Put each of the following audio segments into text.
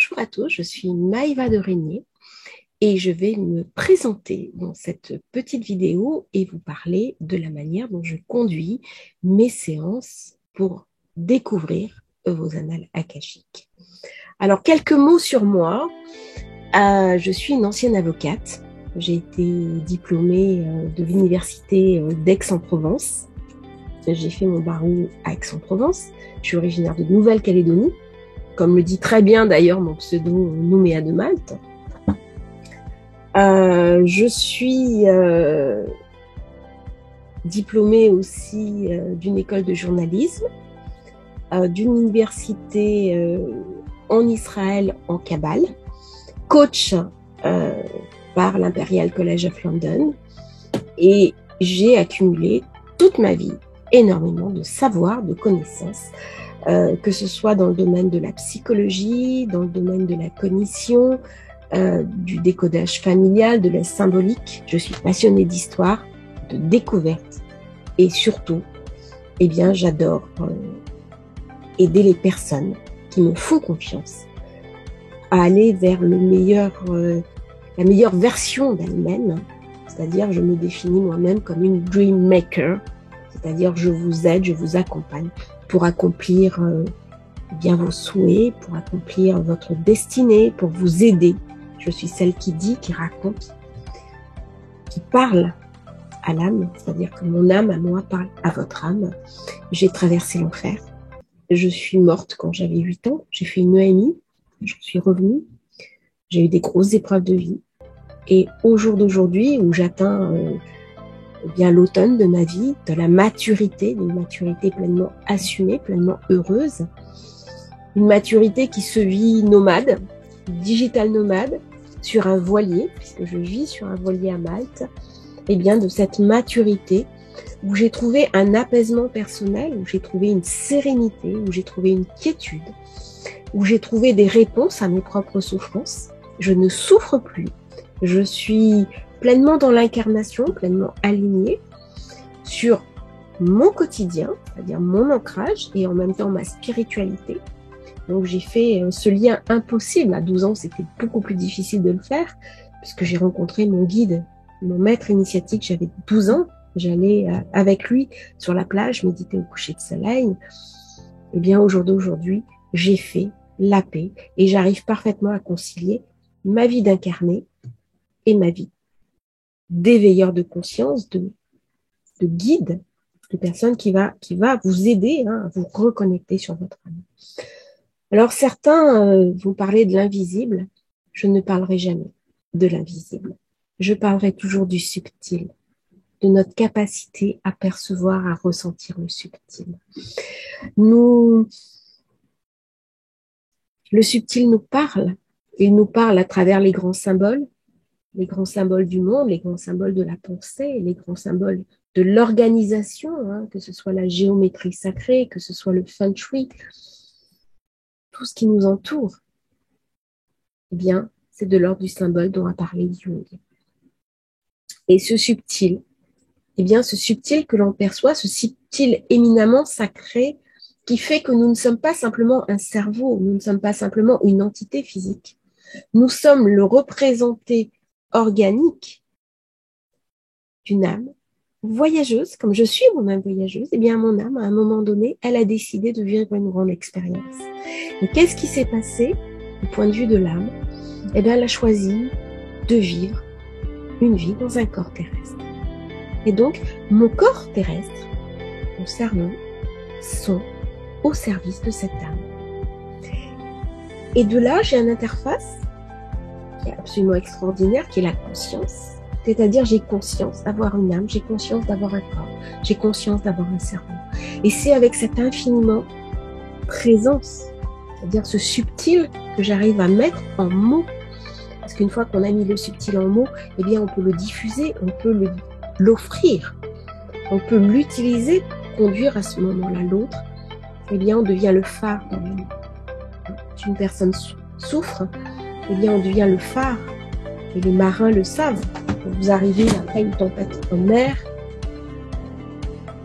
Bonjour à tous, je suis Maëva de Régnier et je vais me présenter dans cette petite vidéo et vous parler de la manière dont je conduis mes séances pour découvrir vos annales akashiques. Alors, quelques mots sur moi. Je suis une ancienne avocate. J'ai été diplômée de l'université d'Aix-en-Provence. J'ai fait mon barreau à Aix-en-Provence. Je suis originaire de Nouvelle-Calédonie, comme le dit très bien d'ailleurs mon pseudo Nouméa de Malte. Je suis diplômée aussi d'une école de journalisme, d'une université en Israël, en Kabbale, coach par l'Imperial College of London, et j'ai accumulé toute ma vie énormément de savoir, de connaissances, que ce soit dans le domaine de la psychologie, dans le domaine de la cognition, du décodage familial, de la symbolique. Je suis passionnée d'histoire, de découverte et surtout, eh bien, j'adore aider les personnes qui me font confiance à aller vers le meilleur, la meilleure version d'elle-même. C'est-à-dire, je me définis moi-même comme une dream maker, c'est-à-dire je vous aide, je vous accompagne pour accomplir bien vos souhaits, pour accomplir votre destinée, pour vous aider. Je suis celle qui dit, qui raconte, qui parle à l'âme, c'est-à-dire que mon âme à moi parle à votre âme. J'ai traversé l'enfer. Je suis morte quand j'avais 8 ans. J'ai fait une EMI. Je suis revenue. J'ai eu des grosses épreuves de vie. Et au jour d'aujourd'hui, où j'atteins bien l'automne de ma vie, de la maturité, d'une maturité pleinement assumée, pleinement heureuse, une maturité qui se vit nomade, digital nomade, sur un voilier, puisque je vis sur un voilier à Malte, et bien de cette maturité où j'ai trouvé un apaisement personnel, où j'ai trouvé une sérénité, où j'ai trouvé une quiétude, où j'ai trouvé des réponses à mes propres souffrances. Je ne souffre plus, je suis pleinement dans l'incarnation, pleinement alignée sur mon quotidien, c'est-à-dire mon ancrage et en même temps ma spiritualité. Donc j'ai fait ce lien impossible. À 12 ans, c'était beaucoup plus difficile de le faire puisque j'ai rencontré mon guide, mon maître initiatique. J'avais 12 ans, j'allais avec lui sur la plage méditer au coucher de soleil. Et bien au jour d'aujourd'hui, j'ai fait la paix et j'arrive parfaitement à concilier ma vie d'incarné et ma vie d'éveilleur de conscience, de guide, de personne qui va vous aider à vous reconnecter sur votre âme. Alors certains vont parler de l'invisible, je ne parlerai jamais de l'invisible. Je parlerai toujours du subtil, de notre capacité à percevoir, à ressentir le subtil. Le subtil nous parle, il nous parle à travers les grands symboles du monde, les grands symboles de la pensée, les grands symboles de l'organisation, que ce soit la géométrie sacrée, que ce soit le feng shui, tout ce qui nous entoure, eh bien, c'est de l'ordre du symbole dont a parlé Jung. Et ce subtil, eh bien, ce subtil que l'on perçoit, ce subtil éminemment sacré, qui fait que nous ne sommes pas simplement un cerveau, nous ne sommes pas simplement une entité physique. Nous sommes le représenté organique d'une âme voyageuse, comme je suis moi-même voyageuse. Eh bien, mon âme, à un moment donné, elle a décidé de vivre une grande expérience. Et qu'est-ce qui s'est passé du point de vue de l'âme? Eh bien, elle a choisi de vivre une vie dans un corps terrestre. Et donc, mon corps terrestre, mon cerveau, sont au service de cette âme. Et de là, j'ai une interface qui est absolument extraordinaire, qui est la conscience. C'est-à-dire, j'ai conscience d'avoir une âme, j'ai conscience d'avoir un corps, j'ai conscience d'avoir un cerveau. Et c'est avec cette infiniment présence, c'est-à-dire ce subtil que j'arrive à mettre en mots. Parce qu'une fois qu'on a mis le subtil en mots, eh bien, on peut le diffuser, on peut l'offrir, on peut l'utiliser pour conduire à ce moment-là l'autre. Eh bien, on devient le phare. Si une personne souffre, eh bien, on devient le phare. Et les marins le savent. Quand vous arrivez après une tempête en mer,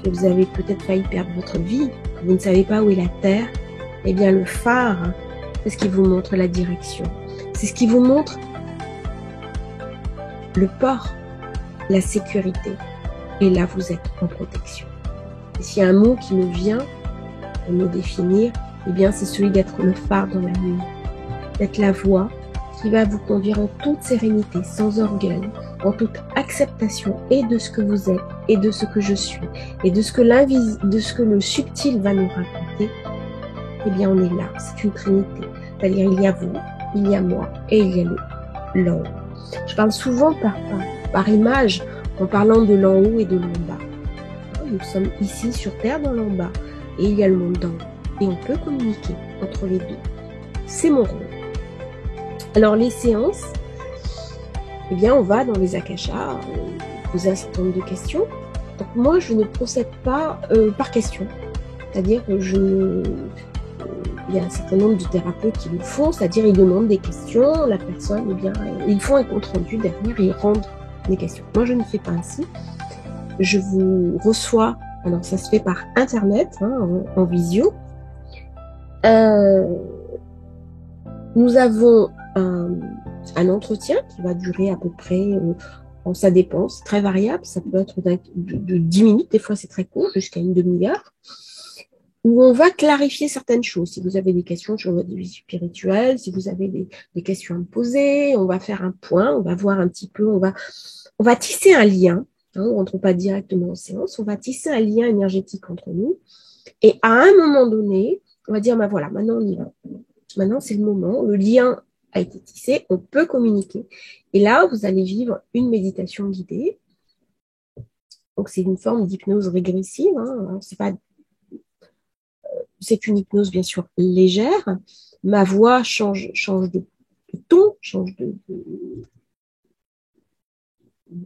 que vous avez peut-être failli perdre votre vie, que vous ne savez pas où est la terre, eh bien, le phare c'est ce qui vous montre la direction. C'est ce qui vous montre le port, la sécurité. Et là, vous êtes en protection. Et s'il y a un mot qui me vient pour me définir, eh bien, c'est celui d'être le phare dans la nuit, d'être la voie qui va vous conduire en toute sérénité, sans orgueil, en toute acceptation et de ce que vous êtes, et de ce que je suis, et de ce que le subtil va nous raconter. Eh bien, on est là, c'est une trinité. C'est-à-dire, il y a vous, il y a moi, et il y a l'en haut. Je parle souvent par image, en parlant de l'en haut et de l'en bas. Nous sommes ici sur Terre dans l'en bas, et il y a le monde d'en haut. Et on peut communiquer entre les deux. C'est mon rôle. Alors, les séances, eh bien, on va dans les akashas, poser un certain nombre de questions. Donc, moi, je ne procède pas par question. C'est-à-dire que il y a un certain nombre de thérapeutes qui le font, c'est-à-dire ils demandent des questions, la personne, eh bien, ils font un compte-rendu derrière et ils rendent des questions. Moi, je ne fais pas ainsi. Je vous reçois, alors ça se fait par Internet, en visio. Nous avons un entretien qui va durer à peu près, ça dépend, c'est très variable, ça peut être de 10 minutes, des fois c'est très court, jusqu'à une demi-heure, où on va clarifier certaines choses. Si vous avez des questions sur votre vie spirituelle, si vous avez des questions à me poser, on va faire un point, on va voir un petit peu, on va tisser un lien, on ne rentre pas directement en séance, on va tisser un lien énergétique entre nous, et à un moment donné, on va dire, ben voilà, maintenant on y va. Maintenant, c'est le moment, le lien a été tissé, on peut communiquer. Et là, vous allez vivre une méditation guidée. Donc, c'est une forme d'hypnose régressive. C'est une hypnose, bien sûr, légère. Ma voix change de ton,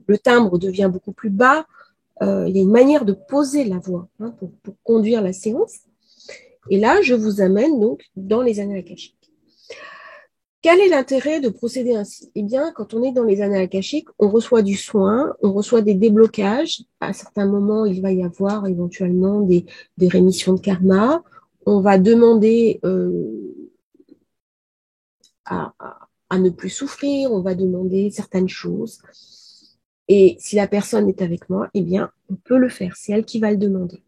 le timbre devient beaucoup plus bas. Il y a une manière de poser la voix pour conduire la séance. Et là, je vous amène donc dans les annales akashiques. Quel est l'intérêt de procéder ainsi? Eh bien, quand on est dans les annales akashiques, on reçoit du soin, on reçoit des déblocages. À certains moments, il va y avoir éventuellement des rémissions de karma. On va demander à ne plus souffrir, on va demander certaines choses. Et si la personne est avec moi, eh bien, on peut le faire. C'est elle qui va le demander.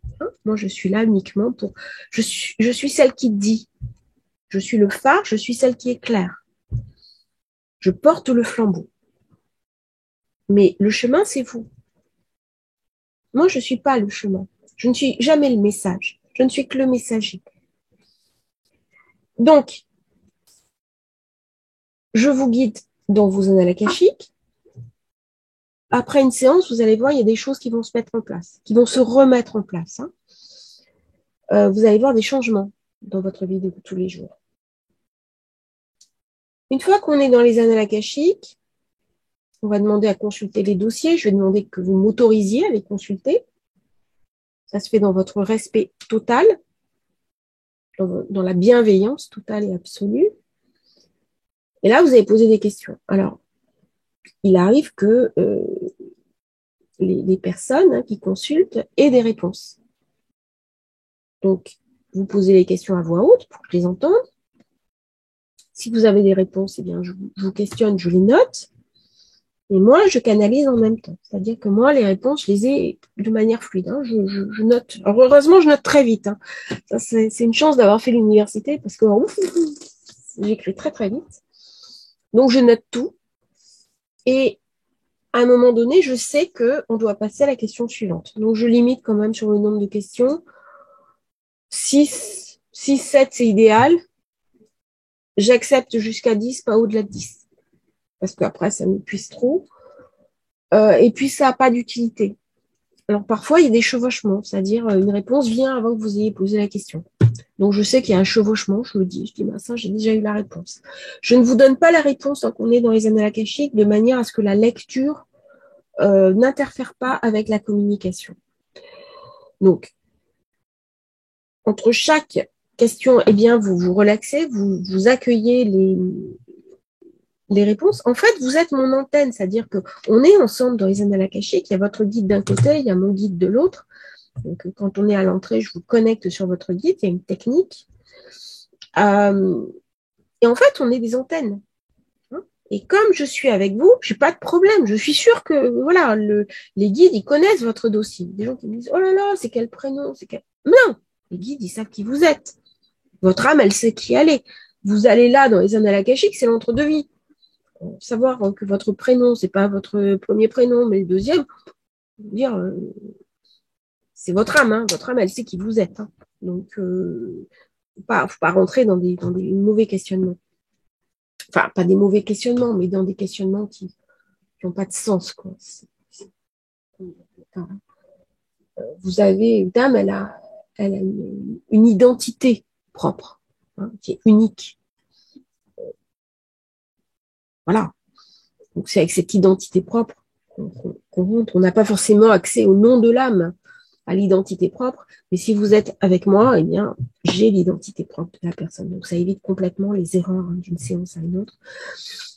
Moi, je suis là uniquement pour... Je suis celle qui dit. Je suis le phare, je suis celle qui éclaire. Je porte le flambeau. Mais le chemin, c'est vous. Moi, je ne suis pas le chemin. Je ne suis jamais le message. Je ne suis que le messager. Donc, je vous guide dans vos annales akashiques. Après une séance, vous allez voir, il y a des choses qui vont se mettre en place, qui vont se remettre en place. Vous allez voir des changements dans votre vie de tous les jours. Une fois qu'on est dans les annales akashiques, on va demander à consulter les dossiers. Je vais demander que vous m'autorisiez à les consulter. Ça se fait dans votre respect total, dans la bienveillance totale et absolue. Et là, vous allez poser des questions. Alors, il arrive que les personnes qui consultent aient des réponses. Donc, vous posez les questions à voix haute pour que je les entende. Si vous avez des réponses, eh bien, je vous questionne, je les note. Et moi, je canalise en même temps. C'est-à-dire que moi, les réponses, je les ai de manière fluide. Je note. Alors, heureusement, je note très vite. Ça, c'est une chance d'avoir fait l'université parce que j'écris très, très vite. Donc, je note tout. Et à un moment donné, je sais qu'on doit passer à la question suivante. Donc, je limite quand même sur le nombre de questions. 6, 7, c'est idéal. J'accepte jusqu'à 10, pas au-delà de 10. Parce qu'après, ça m'épuise trop. Et puis, ça n'a pas d'utilité. Alors, parfois, il y a des chevauchements, c'est-à-dire une réponse vient avant que vous ayez posé la question. Donc, je sais qu'il y a un chevauchement, je le dis. Je dis, ben, ça, j'ai déjà eu la réponse. Je ne vous donne pas la réponse tant qu'on est dans les annales akashiques, de manière à ce que la lecture n'interfère pas avec la communication. Donc, entre chaque question, eh bien, vous vous relaxez, vous accueillez les réponses. En fait, vous êtes mon antenne, c'est-à-dire qu'on est ensemble dans les annales akashiques, il y a votre guide d'un côté, il y a mon guide de l'autre. Donc, quand on est à l'entrée, je vous connecte sur votre guide, il y a une technique. Et en fait, on est des antennes. Et comme je suis avec vous, je n'ai pas de problème. Je suis sûre que voilà, les guides, ils connaissent votre dossier. Des gens qui me disent, oh là là, c'est quel prénom, c'est quel... Non, les guides, ils savent qui vous êtes. Votre âme, elle sait qui elle est. Vous allez là, dans les annales akashiques, c'est l'entre-deux-vies. Savoir que votre prénom, c'est pas votre premier prénom, mais le deuxième, dire, c'est votre âme. Hein. Votre âme, elle sait qui vous êtes. Hein. Donc, faut pas rentrer dans des mauvais questionnements. Enfin, pas des mauvais questionnements, mais dans des questionnements qui n'ont pas de sens. Quoi. Vous avez, une dame, elle a une identité propre, hein, qui est unique. Voilà. Donc, c'est avec cette identité propre qu'on rentre. On n'a pas forcément accès au nom de l'âme, à l'identité propre, mais si vous êtes avec moi, eh bien, j'ai l'identité propre de la personne. Donc, ça évite complètement les erreurs d'une séance à une autre.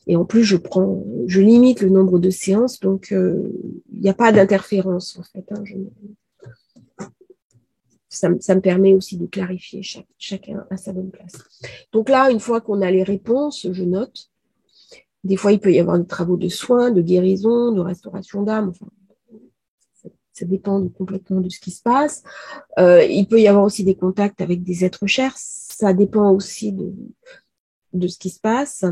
Et en plus, je limite le nombre de séances, donc il n'y a pas d'interférence, en fait. Hein, ça me permet aussi de clarifier chacun à sa bonne place. Donc là, une fois qu'on a les réponses, je note. Des fois, il peut y avoir des travaux de soins, de guérison, de restauration d'âme. Enfin, ça dépend complètement de ce qui se passe. Il peut y avoir aussi des contacts avec des êtres chers. Ça dépend aussi de ce qui se passe.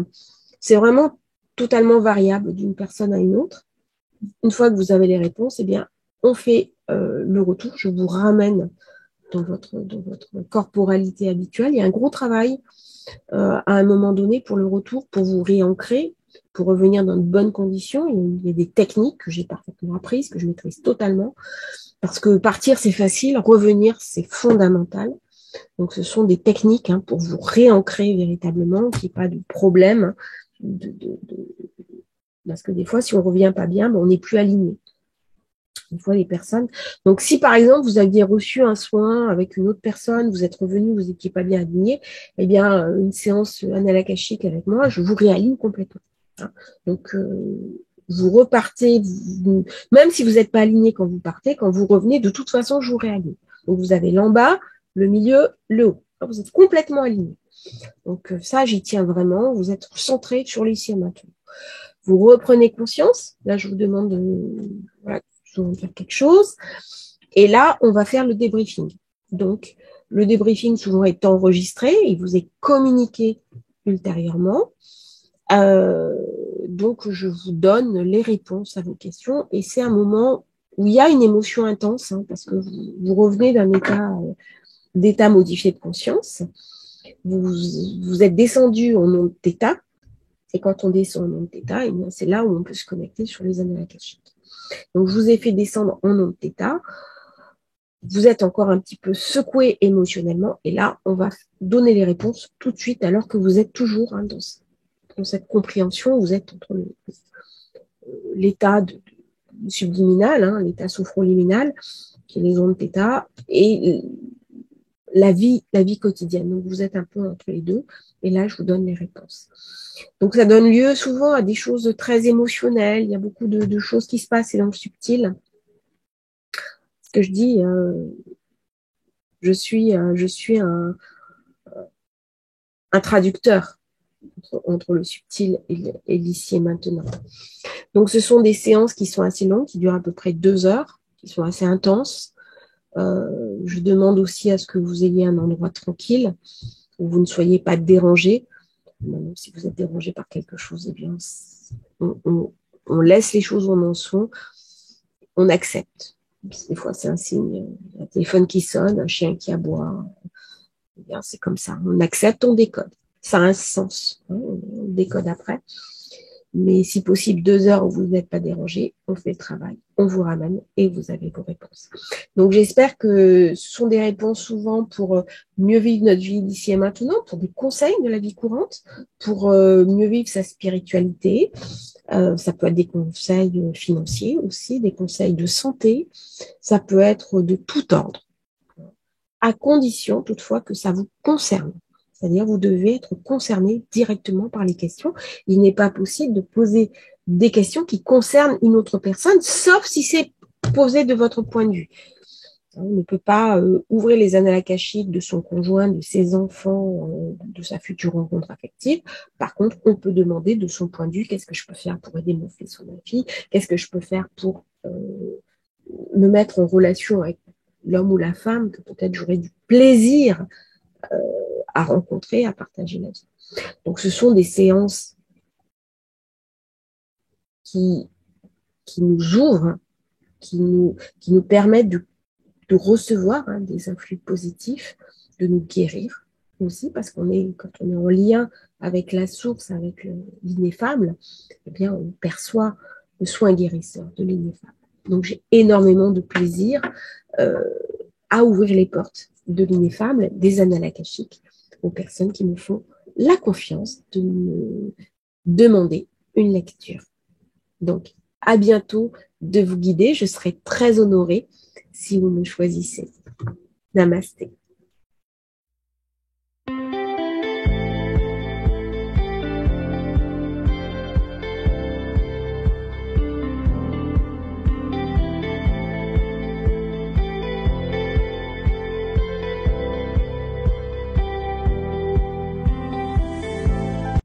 C'est vraiment totalement variable d'une personne à une autre. Une fois que vous avez les réponses, eh bien, on fait le retour. Je vous ramène dans votre corporalité habituelle. Il y a un gros travail à un moment donné pour le retour, pour vous réancrer, pour revenir dans de bonnes conditions. Il y a des techniques que j'ai parfaitement apprises, que je maîtrise totalement, parce que partir, c'est facile, revenir, c'est fondamental. Donc, ce sont des techniques pour vous réancrer véritablement, qu'il n'y ait pas de problème. Parce que des fois, si on ne revient pas bien, on n'est plus aligné. Des fois, les personnes. Donc, si par exemple, vous aviez reçu un soin avec une autre personne, vous êtes revenu, vous n'étiez pas bien aligné, eh bien, une séance annale akashique avec moi, je vous réaligne complètement. Donc, vous repartez, même si vous n'êtes pas aligné quand vous partez, quand vous revenez, de toute façon, je vous réaligne. Donc, vous avez l'en bas, le milieu, le haut. Vous êtes complètement aligné. Donc, ça, j'y tiens vraiment. Vous êtes centré sur l'ici et maintenant. Vous reprenez conscience. Là, je vous demande de faire quelque chose. Et là, on va faire le débriefing. Donc, le débriefing souvent est enregistré. Il vous est communiqué ultérieurement. Donc, je vous donne les réponses à vos questions. Et c'est un moment où il y a une émotion intense, parce que vous revenez d'un d'état modifié de conscience. Vous êtes descendu en onde θ. Et quand on descend en onde θ, eh bien, c'est là où on peut se connecter sur les annales akashiques. Donc, je vous ai fait descendre en onde θ. Vous êtes encore un petit peu secoué émotionnellement. Et là, on va donner les réponses tout de suite, alors que vous êtes toujours dans cette compréhension. Vous êtes entre l'état subliminal, l'état sophroliminal, qui est les ondes θ, et la vie quotidienne. Donc, vous êtes un peu entre les deux. Et là, je vous donne les réponses. Donc, ça donne lieu souvent à des choses très émotionnelles. Il y a beaucoup de choses qui se passent, c'est dans le subtil. Ce que je dis, je suis un traducteur entre le subtil et l'ici et maintenant. Donc, ce sont des séances qui sont assez longues, qui durent à peu près 2 heures, qui sont assez intenses. Je demande aussi à ce que vous ayez un endroit tranquille, où vous ne soyez pas dérangé. Même si vous êtes dérangé par quelque chose, eh bien, on laisse les choses où on en sont, on accepte. Des fois, c'est un signe, un téléphone qui sonne, un chien qui aboie. Eh bien, c'est comme ça. On accepte, on décode. Ça a un sens. On décode après. Mais si possible, 2 heures où vous n'êtes pas dérangé, on fait le travail, on vous ramène et vous avez vos réponses. Donc, j'espère que ce sont des réponses souvent pour mieux vivre notre vie d'ici et maintenant, pour des conseils de la vie courante, pour mieux vivre sa spiritualité. Ça peut être des conseils financiers aussi, des conseils de santé. Ça peut être de tout ordre, à condition toutefois que ça vous concerne. C'est-à-dire, vous devez être concerné directement par les questions. Il n'est pas possible de poser des questions qui concernent une autre personne, sauf si c'est posé de votre point de vue. On ne peut pas ouvrir les annales akashiques de son conjoint, de ses enfants, de sa future rencontre affective. Par contre, on peut demander de son point de vue, qu'est-ce que je peux faire pour aider mon fils ou ma fille? Qu'est-ce que je peux faire pour me mettre en relation avec l'homme ou la femme que peut-être j'aurais du plaisir à rencontrer, à partager la vie. Donc, ce sont des séances qui nous ouvrent, qui nous permettent de recevoir des influx positifs, de nous guérir aussi, parce quand on est en lien avec la source, avec l'ineffable, eh bien, on perçoit le soin guérisseur de l'ineffable. Donc, j'ai énormément de plaisir à ouvrir les portes de l'ineffable, des annales akashiques, aux personnes qui me font la confiance de me demander une lecture. Donc, à bientôt de vous guider. Je serai très honorée si vous me choisissez. Namasté.